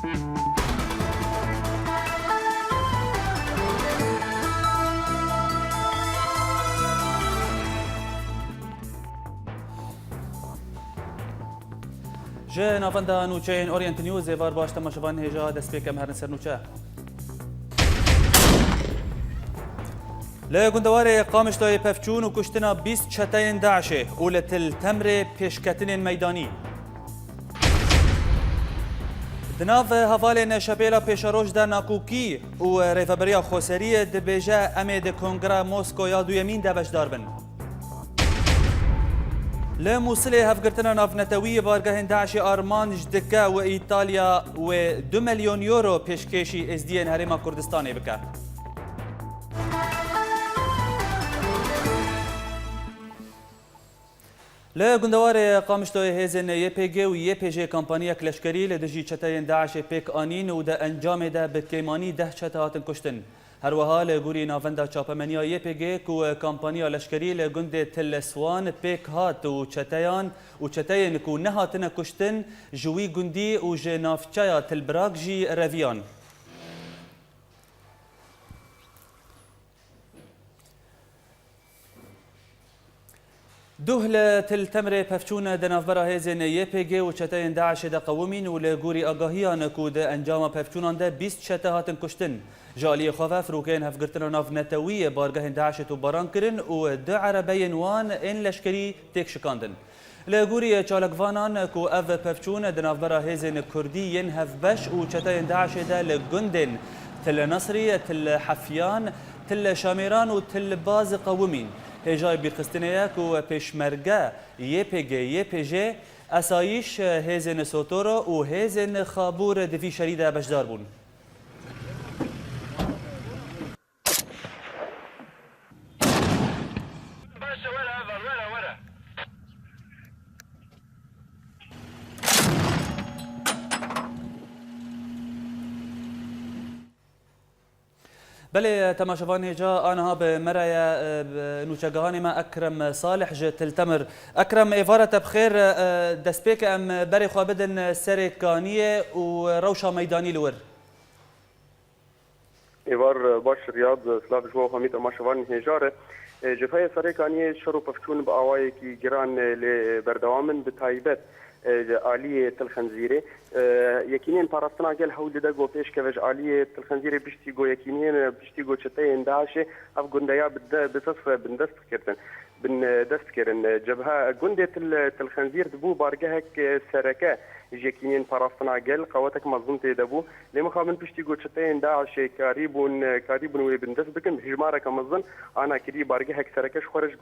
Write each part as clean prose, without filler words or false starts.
جه نافندا نوچین اورینت نیوز وار باش تماشاوان هجا دست پیکم هرن سر نوچه لگندوار قامشتای پفچون و کشتنا 20 چتین داعشه اولت التمر پیشکتن میدانی دناف هفال شپیلا پیشاروش در ناکوکی و ریفبریا خوسری دبیجه امید کنگره موسکو یا دویمین دبشدار بن لموصل هفگرتنا نافنتوی بارگاه داعش آرمان جدکه و ایتالیا و 2 ملیون یورو پیشکشی از دین هرم کردستان بکه لگندوار قامشتوی هزن YPG و YPG کمپانیا کلشکری لدجی چتاین داعش پیک آنین و ده انجام ده بکیمانی 10 چتهاتن کشتن هر وها لگوری ناوندا چاپمنیا YPG کو کمپانیا لشکری لگند تلسوان پیک هات و چتاین کو نهاتن کشتن جوی گندی و جنافچایا تلبراک جی رویان دوهل تلتمر پفچون دنافبرا هزن YPG و چتاین داعش ده قومین و لگوری آگاهیان کو ده انجام پفچونان ده 20 چتهاتن کشتن جالی خواه فروکین هفگرتنا ناف نتوی بارگاه داعش تو باران کرن و ده عربین وان این لشکری تک شکاندن لگوری چالکوانان کو اف پفچون دنافبرا هزن کردی ین هفبش و چتاین داعش ده لگندن تل نصری تل حفیان تل شامیران و تل باز قومین هجای بیرخستنیک و پیشمرگه YPG اسایش هزن سوتورو و هزن خابور دوی شریده بشدار بون بله تماشاوان هجا آنها بمرايا نوچگهان ما اكرم صالح جت التمر اكرم ايفارة بخير دسبيك ام بري خوابدن سركانيه وروشه ميداني لور ايوار باش رياض سلاف جوا خميت تماشاوان هجاره جفايه سركانيه شرو بفتون باواي كي جيران لبردوامن بتايبت آلیه تلخنزیره یکینین پاراستنا گل هول ده گو پیش کوج آلیه تلخنزیره بشتی گو یکینین بشتی گو چته انداشه اف گندیا بتصف بن دست کرن جبهه گنده تلخنزیر دبو بارگهک سرکه یکینین پاراستنا گل قوتک مظلوم تدبو لما خامن بشتی گو چته انداشه کاریبون و بن دست بکن هجماره کمزن انا کری بارگهک سرکش خورج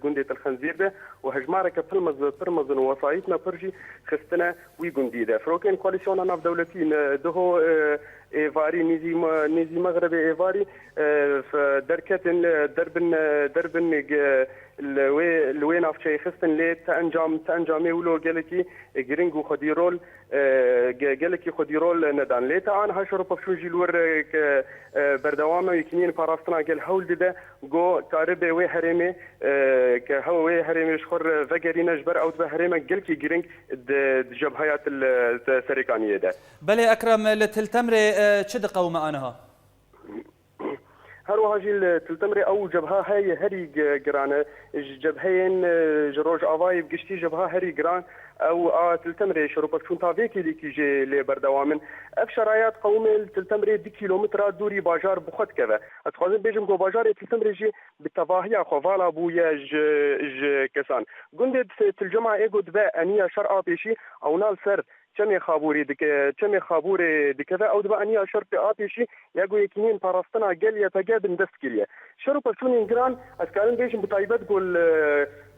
گنده تلخنزیر ده و هجماره پرمزن وصایتنا پرجی خستنا وی گندی ده فروکن کواليسيون ناف دولتين دهو ايفاري نيزي مغرب ايفاري دركتن دربن الوين اف شي خستن لي تانجامي ولو قالكي جرينغو خديرول قالكي خديرول ندان لي تاعن هاشرو بفشوجي لور بردوامه يكنين باراستنا قال هول ده جو كاربي وي هرمي كهو وي هرمي شخر فقري نجبر او بهرمه قالكي جرينغ جبهيات السريكانيه ده بله اكرم لتلتمري شد قومه انها هرو هاجي تلتمري او جبهه هاي هري جرانه جبهين جروج اواي بقشتي جبهه هري جران او تلتمري شروبك شون تافيكي ديكي جي لبردوامن اف شرايات قومي تلتمري 2 كيلومتر دوري باجار بخط كذا اتخوزن بيجم جو باجار تلتمري جي بالتفاهيا خوفالا بويا ج كسان قندت الجمعه ايجو دبا انيا شرقا بيشي او نال سر چمی خابوری دکه او دبا انیا شرط آتیشی یاگو یکینین پاراستنا گل یا تجابن دست کلیه شرو پسون اینگران از کارن بیشم بتایبت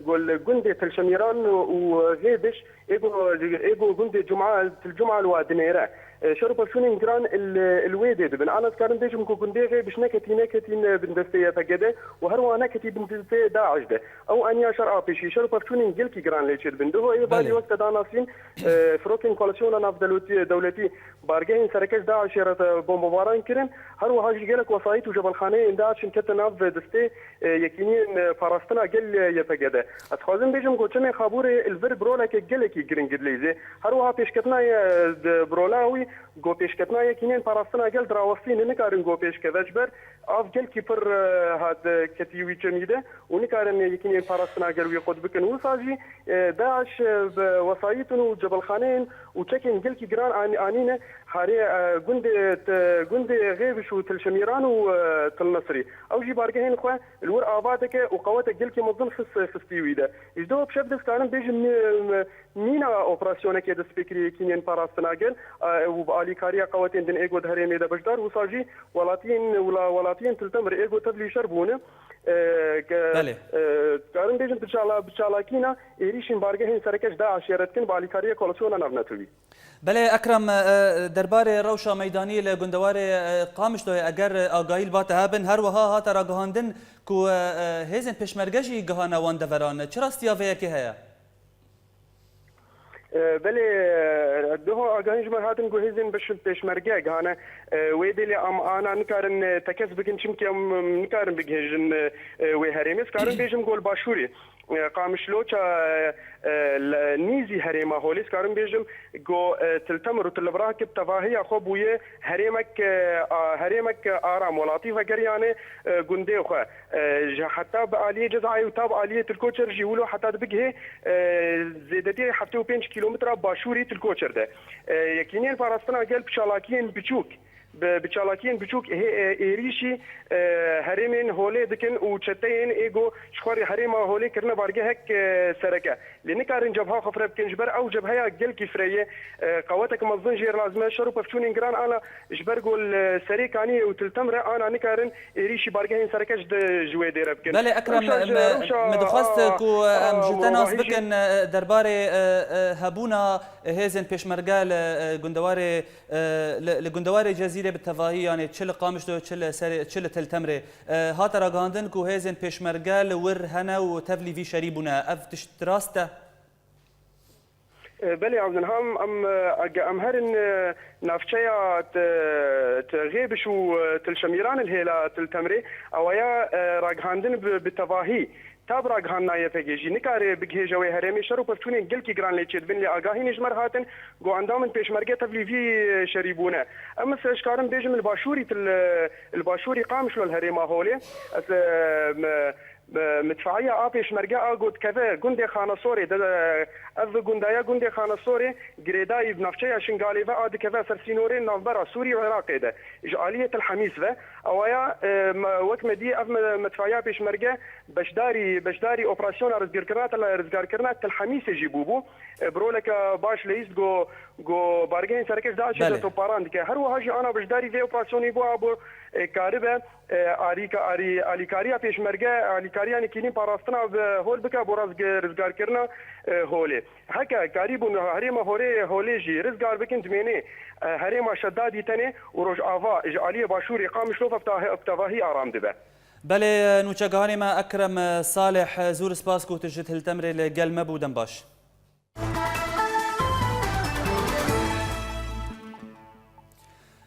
گل گنده تلشمیران و غیبش ایگو گنده الجمعه الوادنیره شرو پسون اینگران الویده دبن انا از کارن بیشم کو گنده غیبش نکتین بندسته تجده و هر وانا کتی بندسته داعش ده او انیا شرط آتیشی شرو پسون اینگل کی گران لیچد بنده و ای بعدی وقت داناسین فروکین کواليسيون ناف دولتي بارجين سركش داعش بومباران كرن هر وهاجي جالك وصايت وجبل خانه داعش كت ناف دستي يكينين فراستنا قال يتجدا اتخازن بيجم كوتشمي خابور الفر برولا كجلكي جرينجليزي هر وها بيشكتنا برولاوي گو پیشکتنا یکینین پاراستنا گل دراوستین نکارن گو پیشکوچ بر اف گل کی پر هاد کتیوی چمیده و نکارن یکینین پاراستنا گل وی خود بکن و ساجی داعش وسایتن و جبل خانین و تشكين قال كي جران انينا هاري جند غيبش وتلشميران وتلنصري او جي بارجين خو الور اباتك وقواتك قال كي مظن في ستيويدا يجدو بشبدس كان بيجي مينا اوبراسيون كي دس فكري كينين باراستناجل وبالي كاريا قواتين دن ايغو دهري ميدا بجدار وصاجي ولاتين تلتمر ايغو تبلي شربونه كارن بيجن بشالاكينا إيريشين بارجهين سركش داعش يردكن بالكارية كولسونا نبنتوي. بله اکرم درباره روشا میدانی لگندوار قامش دوی اگر آگاهی بات هبن هر وها هات راگهاندن کو هزن پشمرگشی گهانه وان دوران چرا استیاوه کی هيا؟ بله ده آگاهی جمع هاتن گو هزن پشمرگه گهانه ویدلی انا نکارن تکس بکن چیم که نکارن بگهجن وی هریمس کارن بیجم گول باشوری قامش لوچا نيزي هريما هوليس كارم بيجم جو تلتمر وتلبراك بتفاهي خو بويه هريمك ارام ولطيفه قريانه غندي خو حتى باليه جزعي وتاب اليه الكوتشر جيولو حتى بقه زيدتي حتى 5 كيلومتر باشوري الكوتشر ده يكينين فارستنا قال بشالاكين بچوك بچالاکین بچوک ایریشی هرمین هولی دکن و چتین ایگو شخوری هرما هولی کرنا بارگه هک سرکه لنکارن جبهه خفره بکن جبر او جبهه گل کفریه قواتك مظن جير لازمه شرو بفتونين جران انا جبر قول سريكاني وتلتمره انا نكارن ایریشی بارگه سرکش جوی دیره بکن. بله اکرم مدخواست کو جتناس بکن درباره هبونا هزن پشمرگال لگندوار جزیره بالتفاهی يعني تشل قامش دو تشل تلتمره هات راگاندن کو هزن پشمرگال ور هنا و تفلی في شريبنا اف تشتراسته بله عبدالهم ام هرن نافشيا تغيبش وتلشميران الهيلا تلتمري او يا راگاندن بالتفاهي تاب راگهاننا یفگیجی نکاره بگهجوی هرمی شرو پفتونین گل کی گران لیچید بن لی آگاهی نجمر هاتن گو اندامن پیشمرگه تفلیفی شریبونه اما سشکارن بیجم الباشوري قامش للهريما هولي مدفعية آبيش مرجع أقول كذا جندي خانة سوري ده أذ جندايا جندي خانة سوري جريداي بنفشيا شنغالي فأد كذا سرسينورين نافبرا سوري وعراقي ده إجعالية الحميس ذا أويا وقت مدي أذ مدفعية بيش مرجع بشداري أوبراسيون رزقار كرنات الحميس يجيبوه برولك باش ليست جو بارجين سركش داعش تو باران دك هر وهاجي أنا بشداري في أوبراسيون يبوا أبو كاربة آلیکاریا پیشمرگه آلیکاریا نکینی پاراستنا هول بکا براز رزگار کرنا هولی هکا قریبون هریما هولی جی رزگار بکن زمینه هریما شدادی تنه و روش آوا اجعالی باشوری قام شلوف افتواهی آرام دبه. بله نوچگانی ما اکرم صالح زور سپاسکو تجد هلتمری لگل مبودن باش.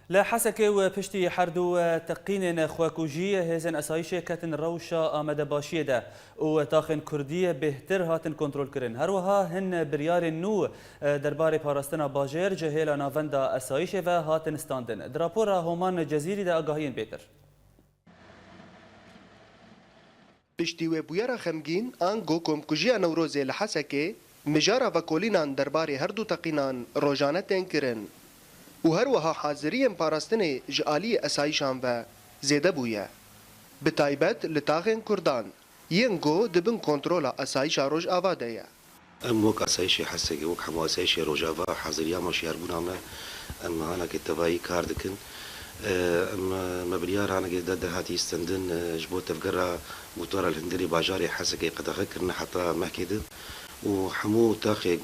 لا حسكي وبشتي حردو تقين خواكوجي هزن اسايشه كاتن روشا آمده باشيه ده وتاخن كرديه بهتر هاتن كنترول كرن هروها هن بريار نو درباري باراستنا باجير جهيلا نافندا اسايشه و هاتن ستاندن درابورا هومان جزيري ده اگاهين بيتر بشتي وبويرا خمگين ان گوكم كوجيا نوروزي لحسكي مجارا وكولينان درباري هردو تقينان روجانه تنكرن و هروها حاضرين باراستني جالي اسايشان و زيده بويه بتايبت لتاغن كردان ينگو دبن كنترولا اسايشا روج آواديه وك اسايشي حسكي وك حمو اسايشي روجافا حاضريا مش يربونا اما انا كتباي كاردكن اما مبليار انا قد هاتي استندن جبوت تفقرا موتور الهندري باجاري حسكي قد غكرنا حتى مهكيد وحمو تاخي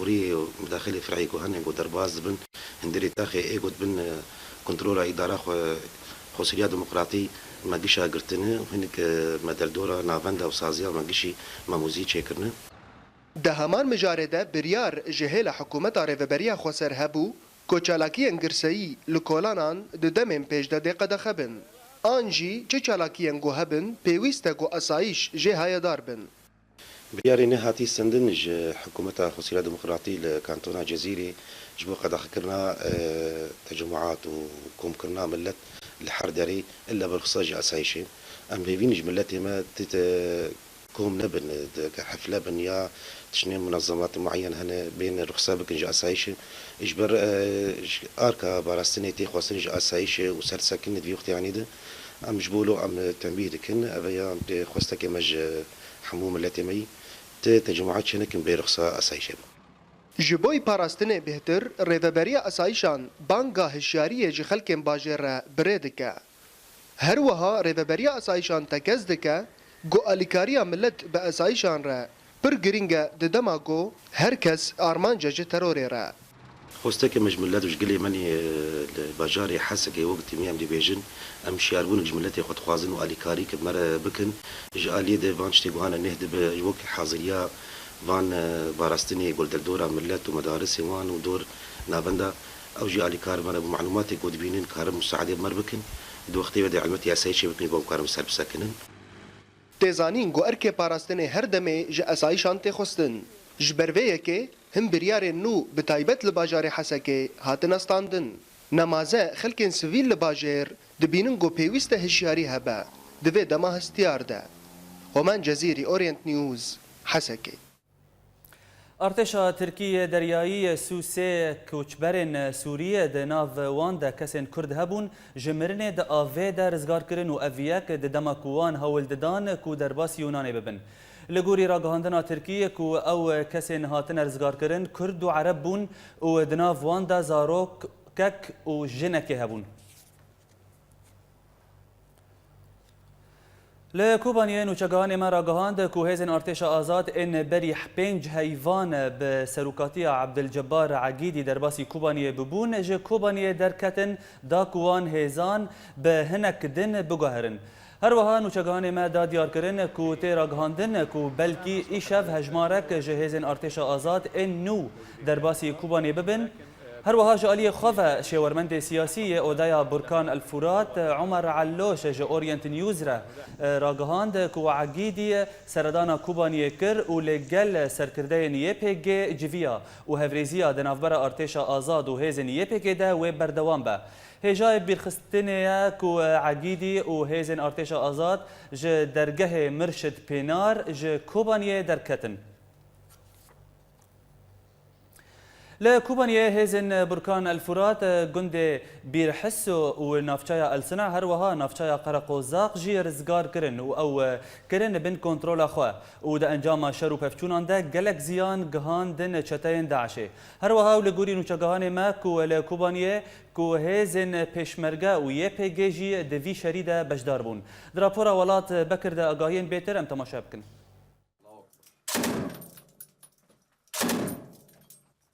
وري مداخلي فرعي هني درباز بن هندري تاخي ايغوت بن كنترولا اداره خوسريا ديمقراطي ما قشا قرتنه وهنك مدلدورا نافندا وسازيا ما قشي ما موزي تشيكرنا ده همان مجارده بريار جهيل حكومه ريفبريا خوسر هبو كوچالاكي انگرسي لكولانان ددمن بيجدا دقه خبن انجي چالاكي انگو هبن بيويستا گو اسايش جهايا داربن بياري نهاتي سندنج حكومتها خصيرة ديمقراطي لكانتونا جزيري جبو قد خكرنا تجمعات وكم كرنا ملت الحردري إلا برخصة جاء سايشي أم بيبينج ملتي ما كوم نبن حفلة بنيا تشنين منظمات معينة هنا بين الرخصة بكن جاء سايشي إجبر آركا باراستني تي خواستن جاء سايشي وسر ساكن في وقت يعني ده أم جبولو أم تنبيه دكن أبيا خواستك مج حموم التي مي تجمعات شنكن برخصة أسايشي جبوی پاراستنê bêhtir rêveberiya asayîşan banga hişyariyê ji xelkên bajêr re birê dike. Her wiha rêveberiya asayîşan tekez dike, got alîkariya millet bi asayîşan re pir girîng e di dema got her kes armanca ji terorê re. خوستك مجملات وجقلي مني البجاري حاسك وقت ميام دي بيجن ام شياربون جملتي خد خوازن واليكاري كمرة بكن جالي دي فانشتي غانا نهد بوك حاضريا فان باراستني قول دورا ملت ومدارس وان ودور نابندا او جالي كار مرة بمعلوماتي قد بينين كار مساعدة مر بكن دو وقتي بدي علمتي اسايشي بكن بوم كار مسار بساكنن تێزانین got erkê parastanê her demê ji esayîşan tê xwestin. Ji ber vê yekê him biryarên nû bi taybet li bajarê Hesekê hatin standin. Nemaze xelkên sivîl li bajêr dibînin got pêwîst e hişyarî hebe. Di vê dema hestiyar de. Homan Cezîrî, Orient News, Hesekê. ارتشا ترکیه دریایی سوسه کوچبرین سوریه ده ناو وان ده کسین کرد هبون جمرنه ده آوه ده رزگار کرن و اویک ده دمکوان هول ددان کو در باس یونانی ببن. لگوری راگهاندنا ترکیه کو او کسین هاتن رزگار کرن کرد و عرب بون و ده ناو وان ده زاروک کک و جنک هبون. لکوبانیه نوچگان ما راگهاند که هزین ارتش آزاد ان بریح 5 حیوان به سروکاتی عبدالجبار عگیدی در باسی کوبانیه ببون جه کوبانیه درکتن دا کوان هزان به هنک دن بگهرن. هر وها نوچگان ما دا دیار کرن که تی راگهاندن که بلکی ایشف هجمارک جه هزین ارتش آزاد ان نو در باسی کوبانیه ببن. هر وها جالي خوفا شاورمند سياسي اودايا بركان الفرات عمر علوش جا اورينت نيوز را راگهاند كو عقيدي سردانا كوباني كر ولجل سركردين يبيجي جيفيا وهفريزيا دنافبرا ارتشا ازاد وهيزن يبيجي دا وبردوان با هجاي بالخستنيا كو عقيدي وهيزن ارتشا ازاد ج درجه مرشد بينار ج كوباني دركتن. لكوبانية هيزن بركان الفرات جند بيرحسو ونافشايا السنة هروها نافشايا قرقوزاق جي رزقار كرن او كرن بين كنترول اخوا ودا انجام شرو بفچونان دا جلك زيان جهان دن چتاين داعشي هروها ولغوري نوچگان ما كو لكوبانية كو هيزن پشمرگا و يپي جي دفي شريده بجدار بون دراپورا ولات بكر دا اگاهين بيتر ام تماشا بكن.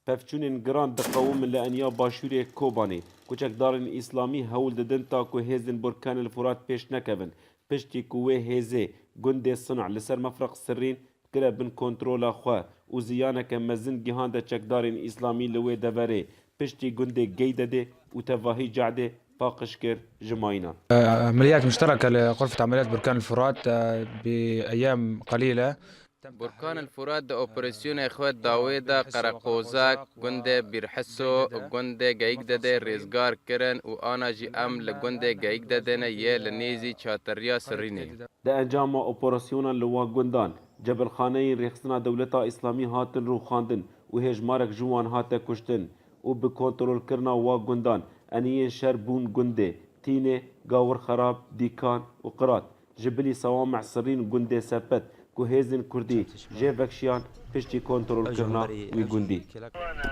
پفچونên giran diqewim li eniya başûrê Kobanê. Koçekdarên İslamî hewl didin ta ku hêzên Burkanê Furat pêş nekevin. Piştî ku wê hêzê gundê Sina li ser mefreq sirrîn kire bin kontrola xwe û ziyaneke mezin gihande çekdarên İslamî li wê deverê. Piştî gundê Geydedê û tevahî Cedê paqij kir ji mayînan. عمليات مشتركة لغرفة عمليات بركان الفرات بأيام قليلة. بركان الفرات دا اوپراسيون اخوات داوي دا قرقوزاك گنده بيرحسو گنده گايك دده رزگار کرن و آنا جي ام لگنده گايك دده يه لنيزي چاتريا سريني. دا انجام اوپراسيونا لوا گندان جبل خانه رخصنا دولتا اسلامي هاتن رو خاندن و هجمارك جوان هاتا کشتن و بكنترول کرنا وا گندان انيين شر بون گنده تينه گاور خراب ديكان و قرات جبلي صوامع سرين گنده سبت كوهيزن كردي جيفكشيان بشتي كنترول كرنا ويجوندي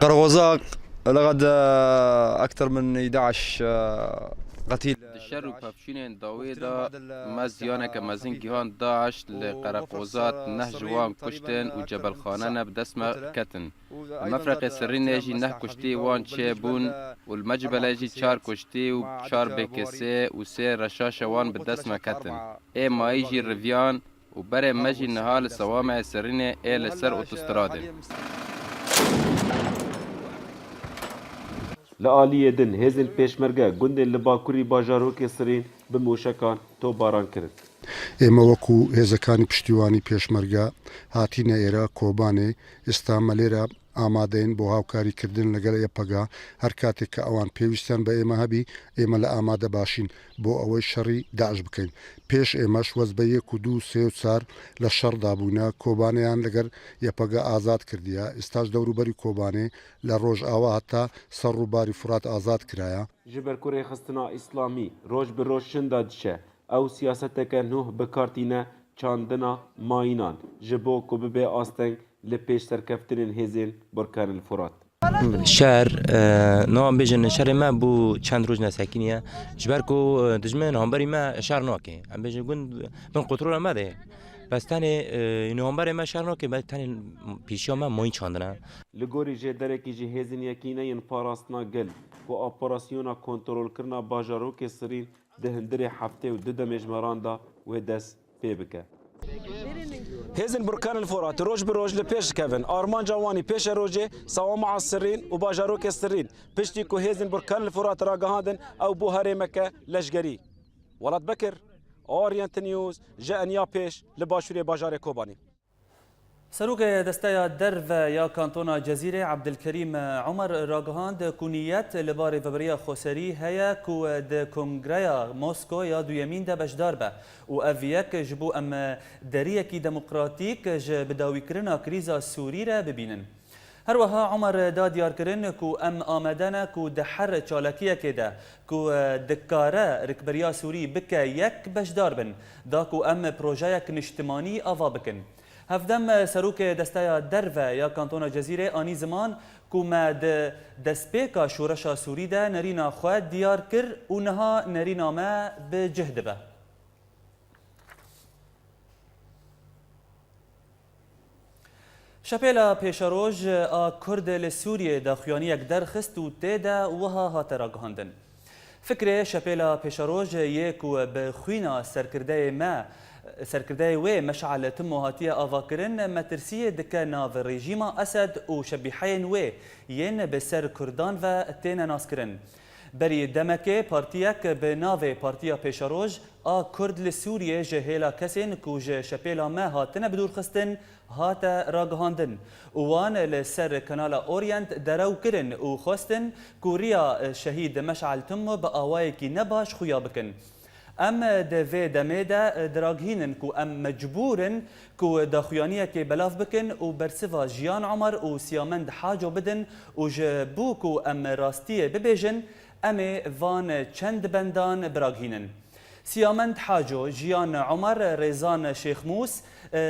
قرغوزاق لقد أكثر من 11 قتيل الشر وبابشين داويدا مزيانة كمزين جهان داعش لقرقوزات نهجوان كشتن وجبل خانانة بدسمة كتن المفرق السرين يجي نه كشتي وان شابون والمجبل يجي چار كشتي وشار بكسي وسي رشاشة وان بدسمة كتن اي ما يجي رفيان وبري مجي نهال الصوامع السرينة إلى سر أوتوسترادة. لآلیه دن هێزن پێشمەرگە گوندên li باکووری bajarokê Sirîn bi mûşekan topbaran kirin. ئێمە وەکو هێزەکانی پشتیوانی پێشمەرگە هاتینە ئێرە کۆبانێ ئێستا مەلێرە ئامادەین بۆ هاوکاریکردن لەگەڵ یەپەگا هەر کاتێک کە ئەوان پێویستیان بە ئێمە هەبی ئێمە لە ئامادە باشین بۆ ئەوەی شەڕی داعش بکەین. پێش ئێمەش وەز بە 1 و 2 3 و 4 لە شەڕدابوونە کۆبانەیان لەگەر یەپەگە ئازاد کردیە. ئێستاش دەوروبەری کۆبانێ لە ڕۆژئاوا هەتا سەر ڕووباری فورات ئازاد کرایە. ji ber ku rêxistina îslamî roj bi roj şinda diçe ew siyaseteke nûh bikartîne çandina mayînan ji bo ku bibe asteng li pêş serkeftinên hêzên Burkanil Furat. شهر نام بیشتر شهر ما بو چند روز نسکینیه جبر کو دشمن همبری ما شهر ناکه ام بیشتر گوند من قطور ما ده بس تنه اینو همبری ما شهر ناکه بس تنه پیشیا ما ماین چاندنه لگوری جدرکی جهازین یکینه این پاراستنا گل و اپراسیونا کنترل کرنا باجاروک سرین دهندر هفته و دمجمران دا و دست پی بکه. هێزن Burkan el Furat roj bi roj li pêş dikevin. Armanca wanî pêşe rojê sawa meha Sirîn û bajarokê Sirîn piştî ku hêzên Burkan el Furat ragihandin ew bû herêmeke leşgerî. Welat Bekir, Orient News ji enya pêş li başûrê bajarê Kobanî. سروک دستای درو یا کانتونا جزیره عبدالکریم عمر راگهاند کونیت لبار وبریا خوسری هیا کو د کنگریا مسکو یا دویمین ده بشدار به و اویک جبو ام دریکی دموکراتیک ج بداوی کرنا کریزا سوری را ببینن. هر وها عمر دا دیار کرن کو ام آمدنه کو دحر چالکیه که ده کو دکاره رکبریا سوری بکه یک بشدار بن دا کو ام پروژه نشتمانی آوا بکن. هفدم سروک دستای درو یا کانتونا جزیره آنی زمان کو ما دسپیکا شورشا سوری ده نرینا خواه دیار کر و نها نرینا ما به جهد به. شپیلا پیشروج کرد لسوریه دا خویانی یک درخست و تیده وها هات راگهاندن. فکر شپیلا پیشروج یک و به خوینا سرکرده ما سرکرده و مشعل تمو هاتیه آواکرن مترسیه دکه ناو رژیما اسد و شبیحین و ین به سر کردان و تین ناس کرن. بری دمکه پارتیک به ناو پارتیا پیشروج آ کرد لسوریه جهیلا کسین کو جه شپیلا ما هاتنه بدور خستن هات راگهاندن. وان لسر کانال اورینت درو کرن و خواستن کوریا شهید مشعل تمو با آوائي کی نباش خویا بکن. ام دوی دمیده دراگهینن کو ام مجبورن کو داخویانیه که بلاف بکن و برسوا جیان عمر و سیامند حاجو بدن و جبو کو ام راستیه ببیجن ام وان چند بندان براگهینن. سیامند حاجو جیان عمر ریزان شیخ موس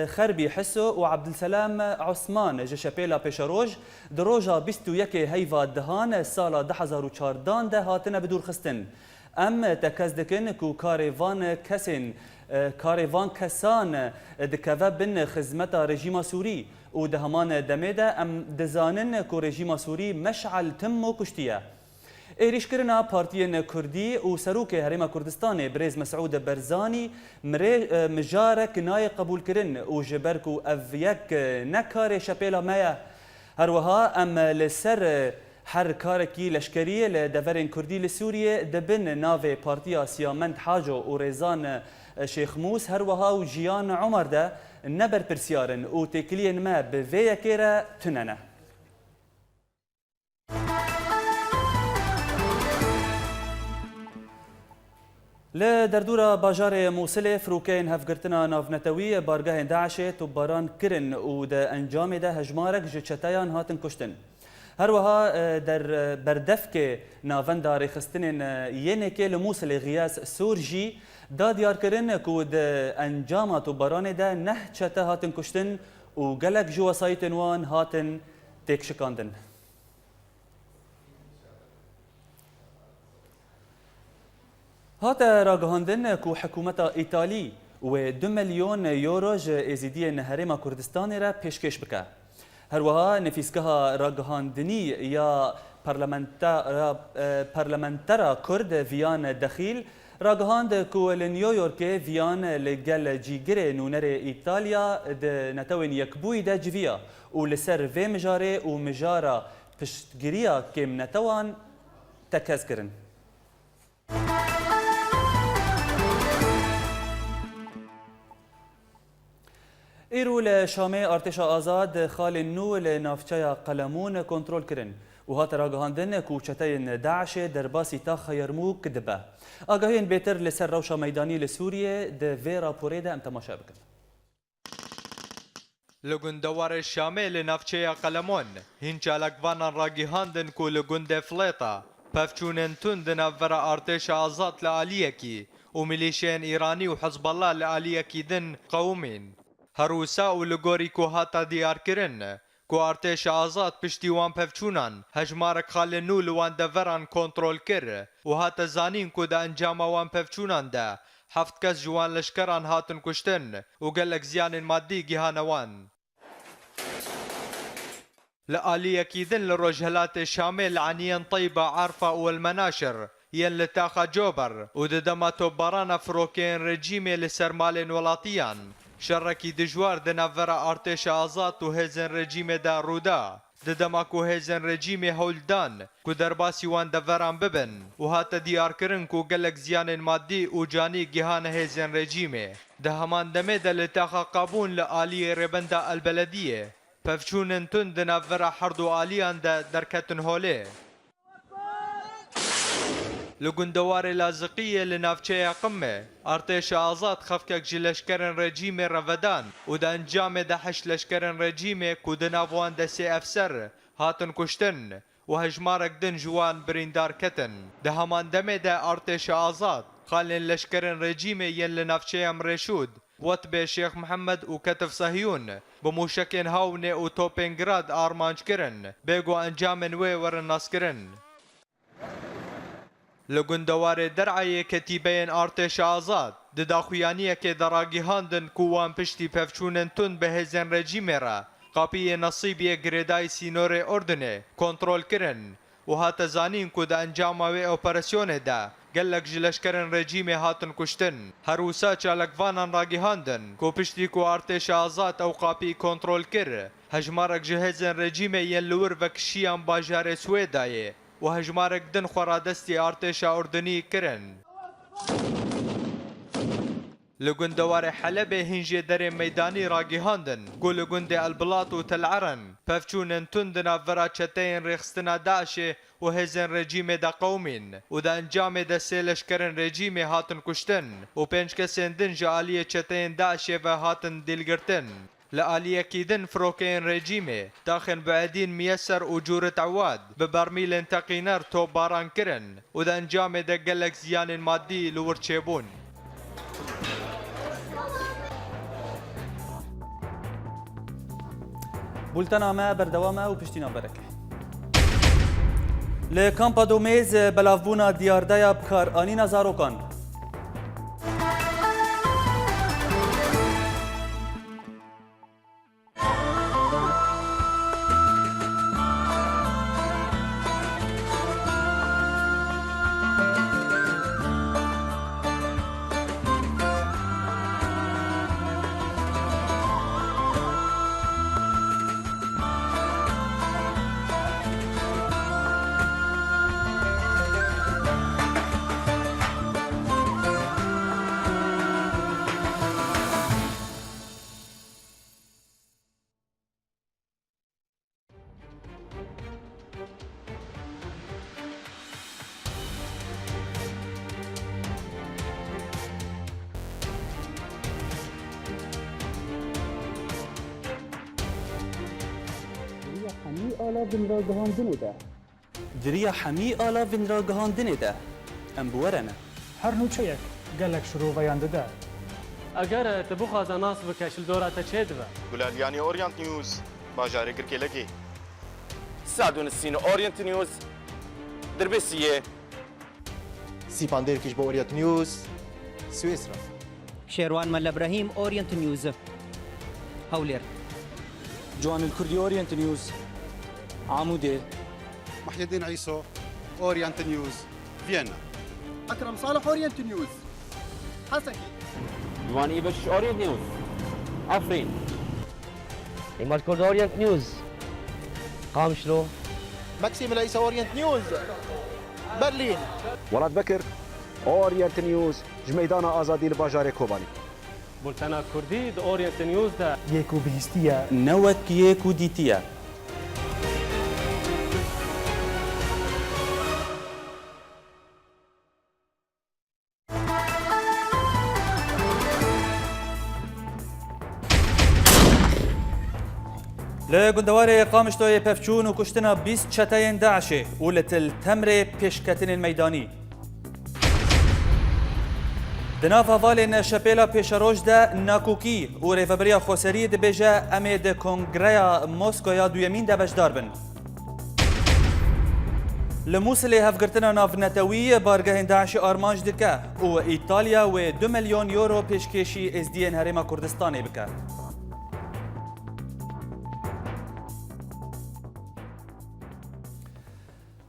خربی حسو و عبدالسلام عثمان جشپیلا پیشروج دروجا 21 هیوا دهان سالا 2014 ده هاتنه بدور خستن. ام تکز دکن کو کاروان کسان دکوه بن خدمت رژیم سوری و دهمان دمیده ام دزانن کو رژیم سوری مشعل تم و کشتیه. ایریش کرنا پارتین کردی و سروک هرم کردستان بریز مسعود برزانی مجارک نای قبول کرن و جبرکو او یک نکار شپیلا مایه. هروها ام لسر هر کارکی لشکریه لدورین کردی لسوریه دبن ناو پارتیا سیامند حاجو و ریزان شیخ موس هر وها و جیان عمر ده نبر پرسیارن و تکلین ما به ویکی را تننه. لدردورا باجار موصل فروکین هفگرتنا نافنتوی بارگاه داعش تو باران کرن و ده انجام ده هجمارک جچتایان هاتن کشتن. هروها در بردفک ناوند رخصتن ینکه لموصل غیاس سورجی دا دیار کرن کو د انجامات و باران ده نه چته هاتن کشتن و گلک جو وسایت وان هاتن تک شکاندن. هات راگهاندن کو حکومت ایتالی و 2 میلیون یورو ازیدی نهرما کردستان را پیشکش بکه. هروها نفیسکها راگهاندنی یا پارلمانترا کرد ویان دخیل راگهاند کو نیویورک ویان لگل جیگر نونر ایتالیا ده نتوین یکبوی ده جویا و لسر و مجاره و مجارا پشتگیریا کم نتوان تکز کرن. ایرو لشامه ارتش آزاد خال نو لنافچه قلمون کنترل کرن و هات راگهاندن کوچتین داعش در باسی تا خیرموک دبه. آگاهین بهتر لسر روشا میدانی لسوریه ده وی راپوره ده ام تماشا بکن. لگندوار الشامي لنفچه قلمون هنچا لگوانان راگهاندن کو لگند فلیطا پفچونن تندن افرا ارتش آزاد لآلیکی و ملیشین ایرانی و حزب الله لآلیکی دن قومین. هروسا و لگوری کو هاتا دیار کرن کو ارتش آزاد پشتیوان پفچونان هجمارک خال نو لوان دوران کنترول کر و هاتا زانین کو دا انجام وان پفچونان ده 7 کس جوان لشکران هاتن کشتن و گلک زیان مادی گیهانوان. لآلیکی دن لرجهلات الشامل عنيان طيبة عرفة والمناشر ين لتاخا جوبر وددما توباران فروكين رجيمي لسرمالين ولاتيان شركي دجوار دنافرا ارتش آزاد و هزن رجيمي دا رودا ددما كو هزن رجيمي هولدان كو درباسي وان دفران ببن و هاتا ديار کرن كو گلک زيان مادي و جاني جهان هزن رجيمي ده همان دمي دا لتاخا قابون لآلية ربندا البلدية پفچونن تند نافرا حردو آلیان ده درکتن هوله. لگندوار لازقیه لنافچه قمه ارتش آزاد خفکک جلشکرن رژیم رودان و ده انجام ده 8 لشکرن رژیم که ده نافوان ده 3 افسر هاتن کشتن و هجمارک دن جوان بریندار کتن. ده همان دمه ده ارتش آزاد خالن لشکرن رژیم ین لنافچه امرشود وطبه شیخ محمد و کتف صهیون بموشکین هاونه و توپنگراد آرمانج کرن بگو انجام وی ورن ناس کرن. لگندوار درعی کتیبین ارتش آزاد دداخویانیه که دراگی هاندن کوان پشتی پفچونن تون به هزن رژیم را قاپی نصیبی گریدای سینور اردنه کنترول کرن و هات زانین که ده انجام وی اپراسیون ده گلک جلشکرن رژیم هاتن کشتن. هروسا چالکوانان راگهاندن کو پشتی کو ارتش آزاد او قاپی کنترول کر هجمارک جهزن رژیم ین لور وکشیان باجار سویدایه و هجمارک دن خورادستی ارتش اردنی کرن. لگندوار حلب هنجي در میدانی راگهاندن گو لگند البلاط و تلعرن پفچونن تندنا ورا چتین رخستنا داعش و هزن رژیم دا قومین و دا انجام دا 3 لشکرن رژیم هاتن کشتن و 5 کسین دن جالیه چتین داعش و هاتن دلگرتن. لآلیه کیدن فروکین رژیم داخل بعدین میسر و جورت عواد ببرمیل تقینر تو باران کرن و دا انجام دا گلک زیان مادی لور چیبون. بولتنا ما بردوامه و پشتینا برکه. لکامپا دومیز بلافبونا دیاردایا بکار آنینا زاروکان. دریا حمی آلا وین را گهاندنه ده ام بورنه هر نوچه گلک شروع ویانده ده اگر تبو خواهد ناس بکشل دورات چه دوه گلالیانی اورینت نیوز باجاره گرکه لگی سعدون السين اورينت نيوز دربسيه سيباندير كيش بأورينت نيوز سويسرا شيروان مال ابراهيم اورينت نيوز هولير جوان الكردي اورينت نيوز عمودي محي الدين عيسو اورينت نيوز فيينا اكرم صالح اورينت نيوز حسكي جوان ايبش اورينت نيوز عفرين ايمال كرد اورينت نيوز قامشلو ماكسيم العيسى اورينت نيوز برلين. ولاد بكر اورينت نيوز جميدان آزادی لباجار کوبانی. بولتنا كردي د اورينت نيوز ده یکو بهستیه نوک یک و دیتیه لگندواره قامشتوی پفچون و کشتنا 20 چتاین داعشه و لتل تمر پیشکتن میدانی دناف هوالین شپیلا پیشروش ده ناکوکی و ریفبریا خوسری ده بیجه امی ده کنگریا موسکویا دویمین ده بجدار بن لموسلی هفگرتنا ناف نتوی بارگه داعش آرمانج دکه و ایتالیا و 2 ملیون یورو پیشکشی از دین هرما کردستانی بکه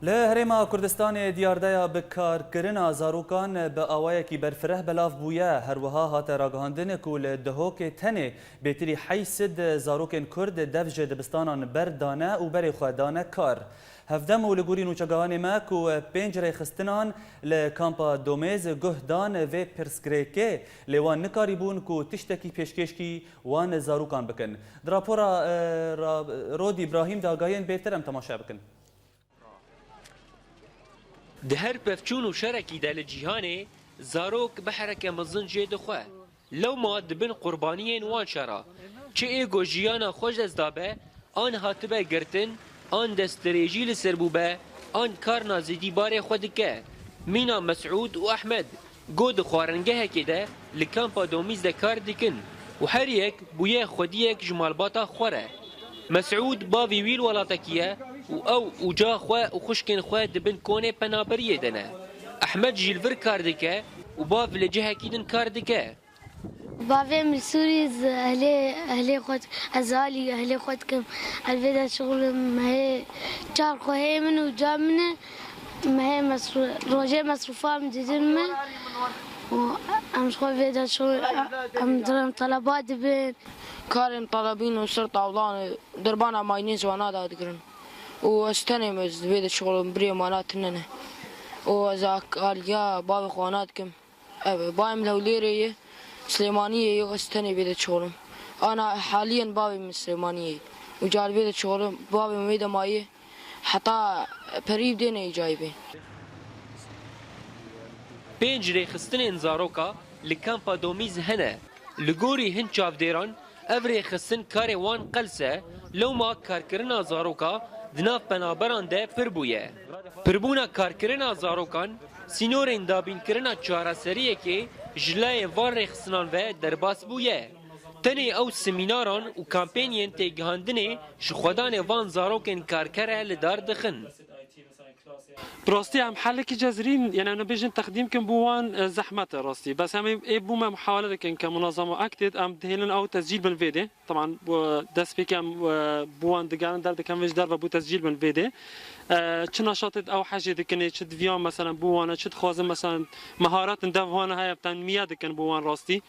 لهرما کردستان دیاردیا بکارکرنا زاروکان به آوایکی برفره بلاف بویا هروها هات راگهاندن کول دهوک تنه بهتری حیصد زاروکن کرد دفج دبستانان بردانه و بری خودانه کار هفدم و لگوری نوچگاهان ما کو پنجره خستنان لکامپا دومیز گهدان و پرسکریکه لیوان نکاری بون کو تشتکی پیشکشکی وان زاروکان بکن دراپورا رود ابراهیم داگاین بهترم تماشا بکن دهر پفچون و شرکی دل جیهانه زاروک بحرک مزن جید خواه لو ما دبن قربانیین وان شرا چه ایگو جیانا خوش از دابه آن هاتبه گرتن آن دستریجی لسربوبه آن کار نازدی بار خودکه مینا مسعود و احمد گود خوارنگه که لکامپا دومیز ده کار دکن و هر یک بویه خودیک جمالباتا خوره مسعود باوی ویل ولاتکیه او جا خواه و خوشکن خواه دبن کونه پنابریه دنه احمد جیلور کار دکه و باو لجه کیدن کار دکه باوی من سوری اهلی خود ازالی اهلی خود کم الویدا شغل مهی چار خواه من و جا منه مهی روژه مصروفام دیدن من و امش خواه ویدا شغل ام درم طلبات بین کارن طلبین و سر طاولان دربان ماینین زوانا داد کرن و استنم از وید شغل بری مانات ننه و از آلیا باب خوانات کم بایم لولیریه سلیمانیه و استنی وید شغلم انا حاليا بابي من سلیمانیه و جال وید شغلم بابي وید مایه حتی پریب دینه جایبه پنجره خستن انزاروکا لکامپا دومیز هنه لگوری هن چافدیران افری خستن کار وان قلسه لو ما کارکرنا زاروکا دناف بنابران ده پربویه پربونا کارکرنا زاروکان سینورین دابین کرنا چهارا سریه که جلای وان رخصنان و درباس بویه تنی او سمیناران و کامپینین تیگهاندنه شخودان وان زاروکن کارکره لدار دخن براستي عم حلك جذرين يعني انا بيجن تقديم كم بوان زحمه راستي بس هم بوما محاوله كان كمنظمه اكتد ام دهلن او تسجيل بالفيديو طبعا داس بكم بوان دقان دار كم ويش دار بو تسجيل بالفيديو چه نشاطت او حاجه دكني چه فيديو مثلا بوان چه خوازم مثلا مهارات دفوان هاي بتاع مياد كان بوان راستي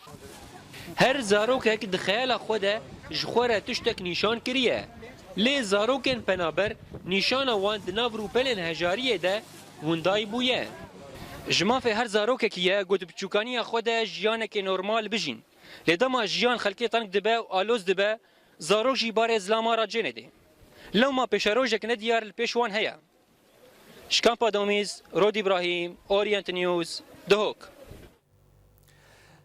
هر زاروک هک دخیل خوده جخوره تشتک نشان کریه لی زاروکن پنابر نشان وان دناو روپلن هجاریه ده وندای بویه جمافه هر زاروک کیه گود بچوکانی خوده جیانک نورمال بجین لدما جیان خلکی تنگ دبه و آلوز دبه زاروک جی بار ازلاما را جنه ده لو ما پیشروجک ندیار الپیشوان هیا شکامپا دومیز رود ابراهیم اورینت نیوز دهوک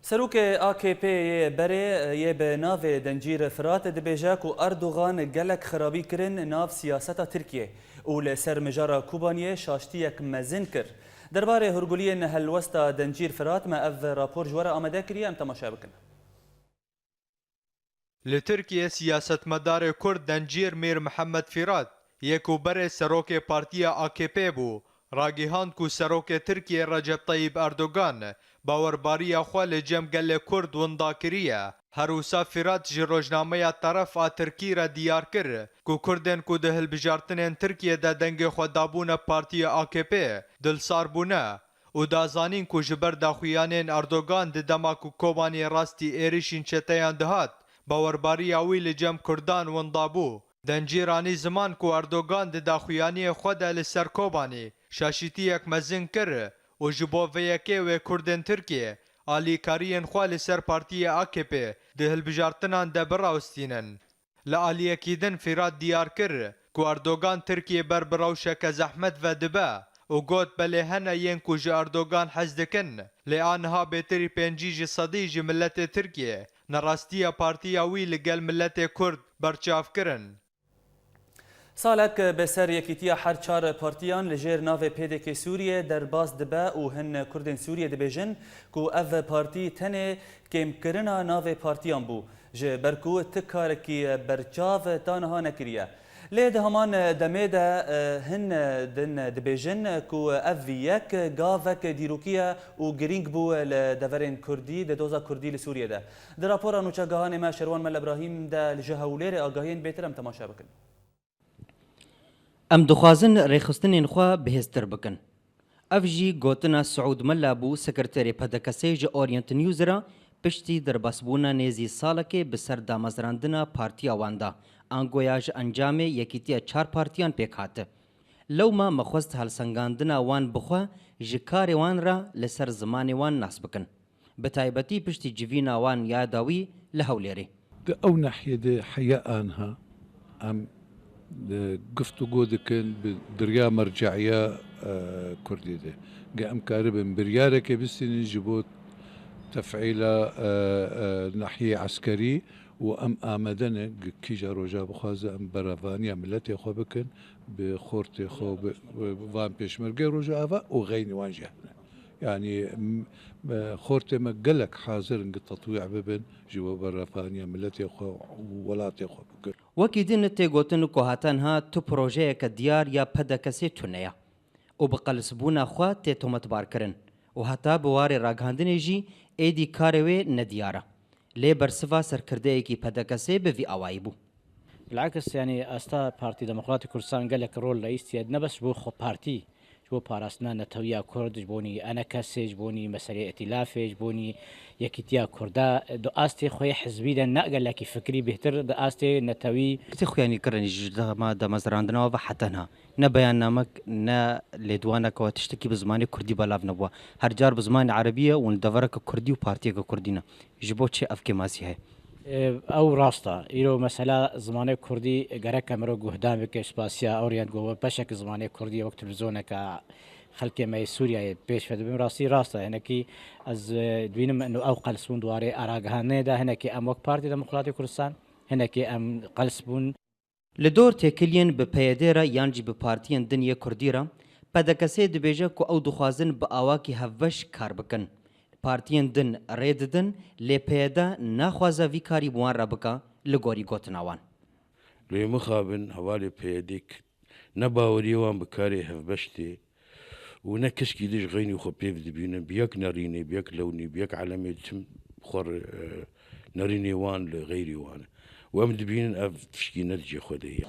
سروک AKP بره یه به ناو دنجیر فرات دبیجاک و اردوغان گلک خرابی کرن ناو سیاستا ترکیه و لسر مجارا کوبانیه شاشتی یک مزن کر درباره هرگولی نهلوستا دنجیر فرات ما اف راپور جوارا آمده کریه ام تماشا بکن لترکیه سیاست مدار کرد دنجیر میر محمد فرات یکو بره سروک پارتیا AKP بو راگیهاند کو سروک ترکیه رجب طیب اردوغان باورباریا خو لجم گل کرد وندا کریه هروسا فرات جروجنامه طرف ا ترکی را دیار کر کو کردن کو دهل بجارتن ترکیه د دنګ خو دابونه پارتی AKP دلسار بونه او دازانین کو جبر د خویانن اردوغان د دماکو کوبانی راستی ایریشین چتیان دهات باورباریا وی لجم کردان وندابو دنجیرانی زمان کو اردوغان د داخویانی خو د لسر کوبانی شاشیتیەک مەزن کرد و ji bo vêyekê wê Kurdên Tirkiye alîkariyên xwe li ser Partiya AKP di hilbijartinan de birawestînin. Li aliyekî din Fîrat diyar kir ku Erdogan Tirkiye ber bi rewşeke zehmet ve dibe û got belê hene yên ku ji Erdogan hez dikin lê aniha bêtirî 5 ji sedî ji milletê Tirkiye nerastiya partiya wî li gel milletê Kurd berçav kirin. سالک به سر یکیتیا هر چهار پارتیان لجر ناو پیدک سوریه در باز دبه و هن کردن سوریه دبیجن کو او پارتی تنه کم کرنا ناو پارتیان بو جه برکو تکارکی برچاو تانها نکریه لید همان دمه ده هن دن دبیجن کو او یک گاوک دیروکیه و گرینگ بو لدورین کردی ده دوزا کردی لسوریه ده در راپورا نوچگاهان ما شروان مل ابراهیم ده لجهولیر آگاهین بیترم تماشا بکن ام دخوازن ریخستنین خوا بهستر بکن. افجی گوتنا سعود ملابو سکرتری پدکسیج اورینت نیوز را پشتی در بسبونا نیزی سالکه بسر دامزراندنا پارتیا واندا آنگویاج انجام یکیتیا 4 پارتیان پیکات. لو ما مخوست هلسنگاندنا وان بخوا جکار وان را لسر زمان وان ناس بکن. بتایبتی پشتی جوینا وان یاداوی لهولیری. او ناحیه ده حیاءانها ام گفتگو دکن بدریا مرجعیه کردی ده قام كاربن بريارك بسنين جبوت تفعيل ناحية عسكري وام آمدن كيجا روجا بخوازه ام برافانيا ملتي خو بكن بخورتي خو فان بيشمرقي روجا افا وغيني وانجه يعني خورتي مقلك حاضر نقط تطويع ببن جوا برافانيا ملتي خو ولاتي خو بكن وكيدين تيغوتن كوهاتنها تو بروجيك ديار يا بدكسي تونيا وبقلسبونا خوا تيتومت باركرن وهتا بواري راغاندني جي ايدي كاروي نديارا لي برسفا سركرديكي بدكسي بفي اوايبو بالعكس يعني استا بارتي ديمقراطي كردستان قال لك رول رئيس يدنا بس بو خو بارتي بو باراسنا نتويا كرد جبوني انا كاسي جبوني مسألة ائتلافي جبوني يكيتيا كردا دو استي خوي حزبي ده نقل لك فكري بهتر دو استي نتوي تخو يعني كرني جدا ما دا مزراندنا وبحتنا نا بيان نامك نا لدوانك وتشتكي بزماني كردي بلاف نبوا هر جار بزمان عربيه وندفرك كردي وبارتي كردينا جبوتشي افكي ماسي هي او راستا ایرو مثلا زمانه کردی گرک امرو گهدام که اسپاسیا اورینت گو بشک زمانه کردی وقت تلویزیون که خلک ما سوریا پیش فد بیم راستی راستا هنا کی از دوینم انه او قلسون دواره اراغهانه ده هنا کی ام وقت پارتی دموکراتی کردستان هنا کی ام قلسبون لدور تکلین به پیادره یانجی به پارتیان دنیا کردیرا پدکسه دبیجه کو او دخوازن به اواکی هفش کار بکن پارتیان دن رید دن لی پیدا نخوازا وی کاری بوان را بکا لگوری گوتناوان لوی مخابن حوالی پیدیک نباوری وان بکاری هفبشتی و نکشکی دیش غینی خو پیف دبینن بیاک نارینی بیاک لونی بیاک علمی تم خور نارینی وان لغیری وان و ام دبینن اف تشکی نتجی خودی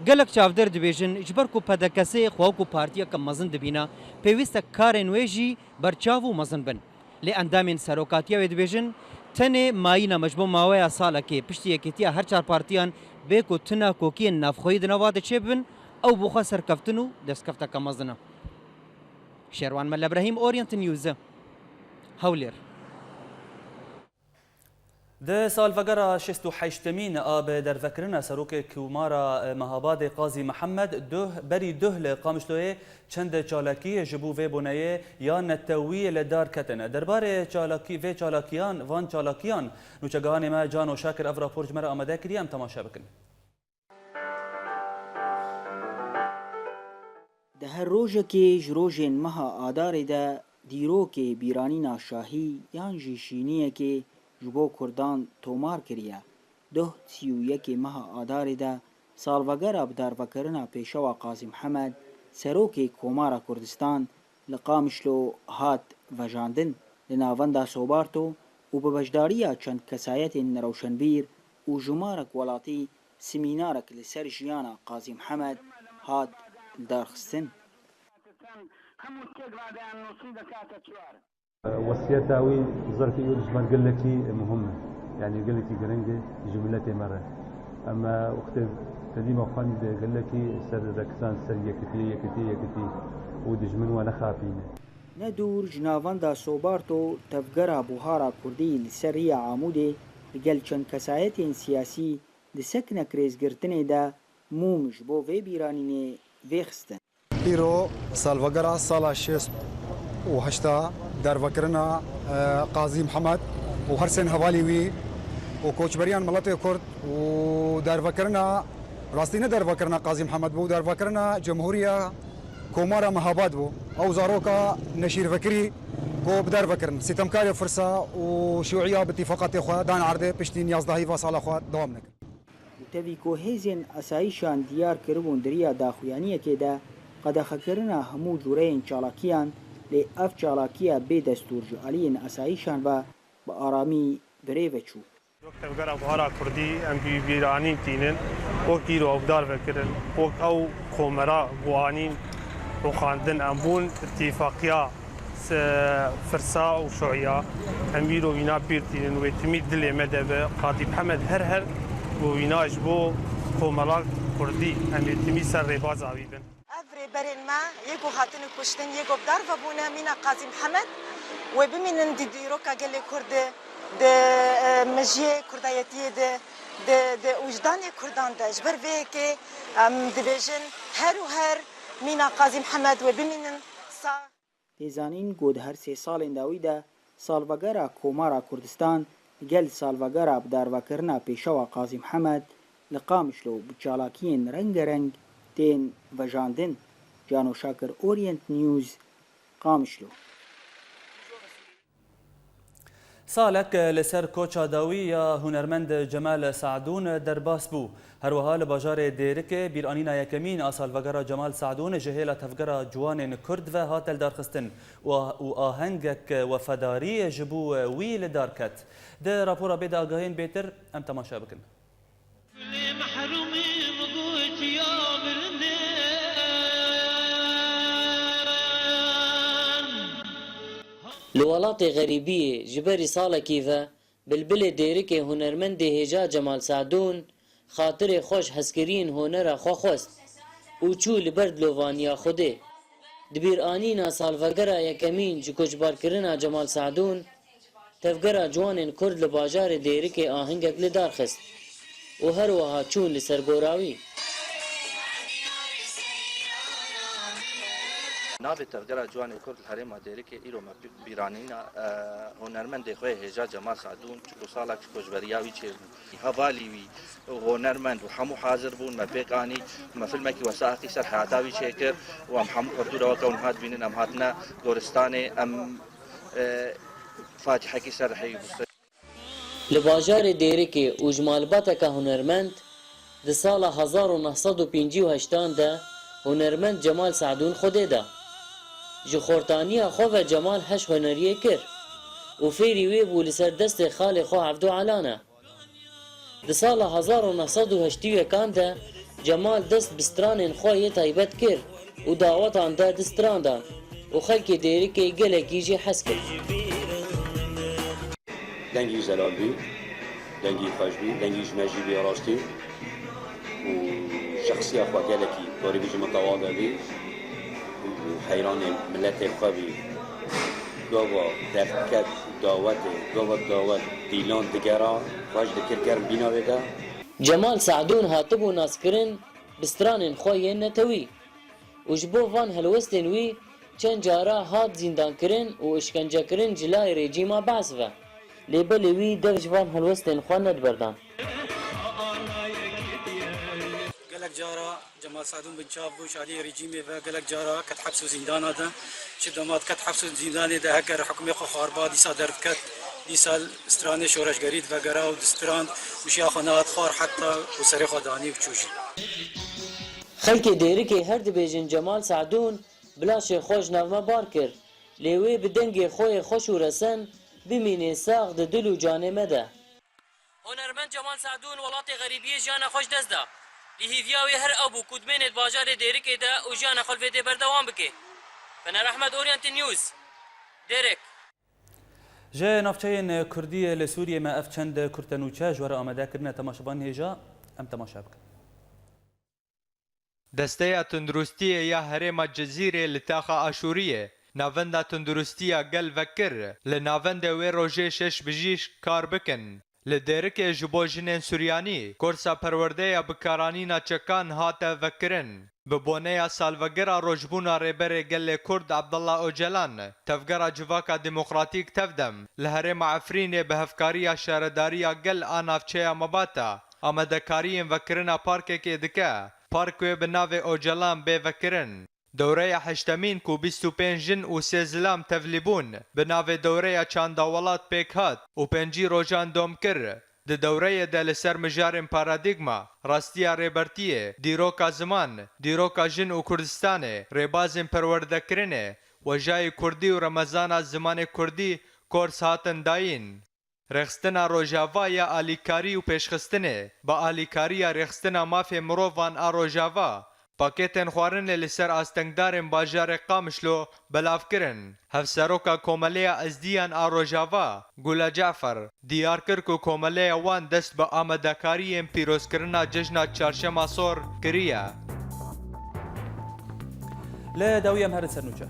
گلک چاودر دبیجن اجبر کو پدکسه خو کو پارتیا کم مزن دبینا پیوست کار نویجی برچاو مزن بن لی اندامین سروکاتیا و دبیجن تنه ماینا مجبو ماویا سالا کې پشتي یکیتیا هر چار پارتیان به کو تنا کوکی نافخوی د نواده چبن او بوخه سرکفتنو دسکفتا کم مزنه شروان مل ابراهیم اورینت نیوز هولر ده سالفجرة 68 آب در فکرنا سروک کومارا مهاباد قاضی محمد بری ده لقامشلوی چند چالاکی جبو و بنایه یا نتوی لدار کتنه درباره چالاکی و چالاکیان وان چالاکیان نوچگان ما جان و شاکر افرا پرج مرا آمده کریم تماشا بکن ده هر روزه که جروجین مها آدار ده دیرو که بیرانینا شاهی یان جیشینیه که جبو کردان تومار کریه ده 31 ماه آدار ده سالوگر ابدار وکرنا پیشوا قاضی محمد سروک کومارا کردستان لقامشلو هات وجاندن لناوندا صوبارتو و ببجداریا چند کسایت نروشنبیر و جمارک ولاتی سمینارک لسر جیانا قاضی محمد هات دارخستن وصيتاوي ظرفي يجمع قلتي مهمة يعني قلتي قرنجة جملتي مرة أما وقت تديما خاني قال لك سر ركزان سر يكتي ودجمن وانا خافين ندور جناواندا سوبارتو تفگرا بوهارا كردي لسرية عامودي بقل چند كسايتين سياسي لسكنة كريزگرتنه دا مومش بو في بيرانيني ويخستن إيرو سالفقرا صالة شيست وهشتا دارفكرنا قاضي محمد وهرسن هواليوي وكوچبريان ملتي كرد ودارفكرنا راستينا دارفكرنا قاضي محمد بو دارفكرنا جمهورية كومارا مهاباد بو او زاروكا نشير فكري بو بدار فكرن ستمكاري فرصة وشيوعية باتفاقات اخوة دان عرضي بشتين يازدهي فصال اخوة دوامنك تبيكو هيزن اسايشان ديار كربون دريا داخويانية كده قد خكرنا همو جورين چالاكيان لأف چالاكيا بي دستور جعالين اسايشان و بآرامي بريوچو تفقر بوهارا كردي ام بي بيرانين تينن وقت ديرو او بدار فكرن وقت او كومرا بوانين وخاندن امبون اتفاقيا فرسا وشوعيا اميرو وينا بيرتين ويتمي دلي مدبه قاضي محمد هر وينا جبو كومرا كردي ام يتمي سر رباز عبيبن افري برين ما يكو هاتن كشتن يكو بدار فبونا مينا قاضي محمد وبمن ديروكا قال لي كرد د مجيه كردايتي د وجدان كردان د جبر فيكي دبيجن هر مينا قاضي محمد وبمن صا تيزانين گود هر 3 سال داوي دا سالفگرا کومارا كردستان گل سالفگرا بداروکرنا پیشوا قاضي محمد لقامشلو بچالاكين رنگ تين وجاندن جانو شاكر اورينت نيوز قامشلو سالك لسر كوچا داوية هنرمند جمال سعدون درباس بو هروها لباجار ديركه بيرانينا يكمين اصال وگرا جمال سعدون جهيلة تفگرا جوان كرد و هاتل دارخستن و آهنگك وفداري جبو ويل داركت ده راپورا بيد آگاهين بيتر ام تماشا بكن لولات غريبية جبري صالة كيفا بالبلة ديركي هنرمند هجا جمال سعدون خاطر خوش هسكرين هنرا خوست وچو لبرد لوفانيا خوده دبير آنينا سالفگرا يكمين جكوش باركرنا جمال سعدون تفگرا جوان كرد لباجار ديركي آهنگك لدار خست وهروها چون لسرگوراوي ناوی تفگرا جوان کرد الحرم ديركي إيرو ما بيرانينا هنرمند خوي هجا جمال سعدون چكو سالك كوجبرياوي چيرن هواليوي هنرمند وحمو حاضر بون ما بيقاني ما فيلمكي وثائقي سر حياتاوي شيكر وام حمو كردورا وكون هات بينن ام هاتنا غورستاني ام فاتحكي سر حي لباجار ديركي وجمال باتكا هنرمند د سال 1958 ده هنرمند جمال سعدون خوده ده جو خورتانيا خوفا جمال هش هنريه كر وفيري ويبو لسر دست خالي خو عبدو علانا د سال 1980 كان ده جمال دست بستران خواه تايبت كر ودعوت عن ده دستران ده وخلقي ديركي قلق يجي حسكر دنگي زلال بي دنگي خاش بي دنگي جماجي بي راستي وشخصية خواه قلقي دوري بيجي متواضع بي حيران ملت خوابي قوة دفكت دعوت ديلان دقرا واج دكر كرم بينا بدا جمال سعدون هاتبو ناسكرن بستران خواه نتوي وجبو فان هلوستن وي چند جارا هات زندان کرن و اشکنجه کرن جلای رژیما بعثوه لیبل وی دفش فان هلوستن خواه ندبردن قالك جارا جمال سعدون بن شابوش عليه رجيمي فقالك جارا كت حبسوا زندان هذا شدمات كت حبسوا زندان ده هكر حكومة خاربا دي صدرت كت دي سال استراني شورش جريد فقراو دستران وشياخنات خار حتى وسري خداني وشوشي خلق ديركي هرد بيجن جمال سعدون بلاش خوش نوما باركر ليوي بدنگي خوي خوش ورسن بميني ساغ دلو جاني مدى هنرمند جمال سعدون ولاتي غريبية جانا خوش دزدا لهيفياوي هر ابو كدمين الباجار ديركي دا وجانا خلفي دي بردوان بكي فنر احمد اورينت نيوز ديرك جه نافچین کردی لسوریه ما اف چند کرتنوچه جوار آمده کرنه تماشابان هیجا ام تماشا بکن دەستەیە تندروستیە یا هەرێمە جەزیرێ li taxa Aşûriyê navenda tundrustiya gel vekir li navendê wê rojê şeş bijîşk kar bikin. Li dêrikê ji bo jinên Suryanî korsa perwerdeya bikaranîna çekan hate vekirin. Bi boneya salvegera rojbûna rêberê gelê Kurd Abdullah Öcalan tevgera civaka demokratîk tevdem li herêma Efrînê bi hevkariya şaredariya gel a navçeya Mebata amadekariyên vekirina parkekê dike. Park wê bi navê Öcalan bê vekirin. Dewreya heştemîn ku 25 jin û 3 zilam tevlî bûn bi navê dewreya çandawelat pêk hat û 5 rojan dom kir. Di dewreyê de li ser mijarên paradîgma, rastiya rêbertiyê, dîroka ziman, dîroka jin û Kurdistanê, rêbazên perwerdekirinê, wejayê Kurdî û remezana zimanê Kurdî kors hatin dayîn. Rexistina Rojava ya alîkarî û pêşxistinê, bi alîkariya rexistina mafê mirovan a Rojava, pakêtên xwarinê li ser astengdarên bajarê Qamişlo belav kirin. Hevseroka Komeleya Ezdiyan a Rojava, Gula Cafer, diyar kir ku komeleya wan dest bi amadekariyên pîrozkirina cejna çarşema sor kiriye. لا داوية مهر سرنوچة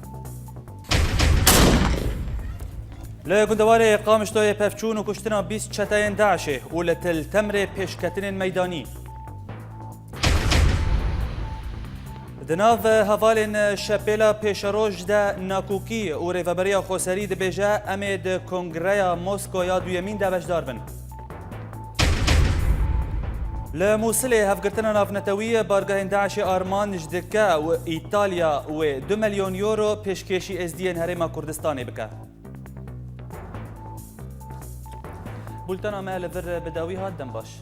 لا گندواره قامشتوی پفچون و کشتنا 20 چتاین داعشه و لتل تمر پیشکتن میدانی دناو هوالین شپیلا پیشروج ده ناکوکی و ریوبریا خوسری ده بیجه امید کنگریا موسکو یا دویمین ده بجدار بن لموصل هفگرتنا نافنتویه بارگاه داعش آرمان جدکه و ایتالیا و 2 ملیون یورو پیشکشی ازدین هرم کردستانی بکه بولتنا مال بر بداوی هات دنباش